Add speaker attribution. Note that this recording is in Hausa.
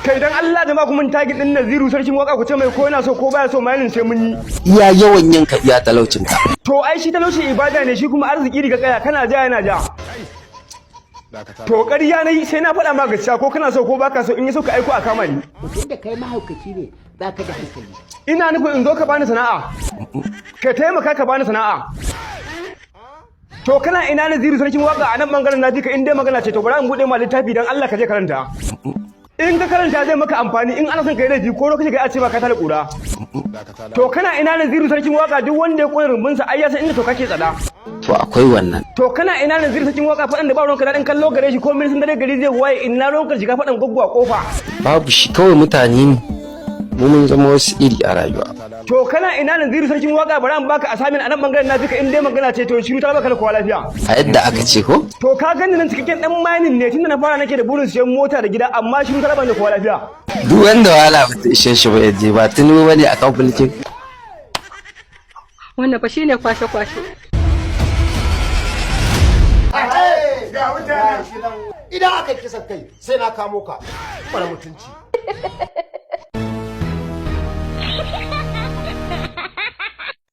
Speaker 1: kai dan Allah da ma ku mun tagi din Naziru sarkin waka ku ce mai ko yana so ko baya so mailin sai mun yi
Speaker 2: iya yawan yanka iya talaucin ka
Speaker 1: to ai shi talauci ibada ne shi kuma arziki riga kaya kana ja yana ja to ƙarya nayi sai na faɗa ma gaskiya ko kana so ko baka so in yi so ka aiko a kama ni
Speaker 3: tunda kai mahaukaci ne baka da hankali
Speaker 1: ina nufin in zo ka bani sana'a ka taimaka ka bani sana'a to kana ina Naziru sarkin waka a nan bangaren naji ka in dai magana ce to bari in bude ma littafi dan Allah ka je karanta in ka karanta zai maka amfani in ana son kai laifi ko lokaci ga a ce maka ta da kura to kana ina Naziru sarkin waka duk wanda ya koyi rumbun sa ai ya san inda to kake tsada
Speaker 2: to akwai wannan
Speaker 1: to kana ina Naziru sarkin waka fadan da ba ruwanka dadin kallo gare shi ko min sun dare gari zai waye ina ruwanka shiga fadan gwaggwa kofa
Speaker 2: babu shi kawai mutane ne mu mun zama wasu iri a rayuwa
Speaker 1: to kana ina Naziru sarkin waka bari an baka asamin a nan bangaren na duka in dai magana ce to shiru ta baka da kowa lafiya
Speaker 2: a yadda aka ce ko
Speaker 1: to ka gani nan cikakken dan mining ne tunda na fara nake da burin siyan mota da gida amma shiru ta baka da kowa lafiya
Speaker 2: duk wanda wala ba ta ishe shi ba yaje ba tuni bane a kan bulkin
Speaker 4: wannan fa shine kwashe
Speaker 3: idan aka kisa kai sai na kamo ka mara mutunci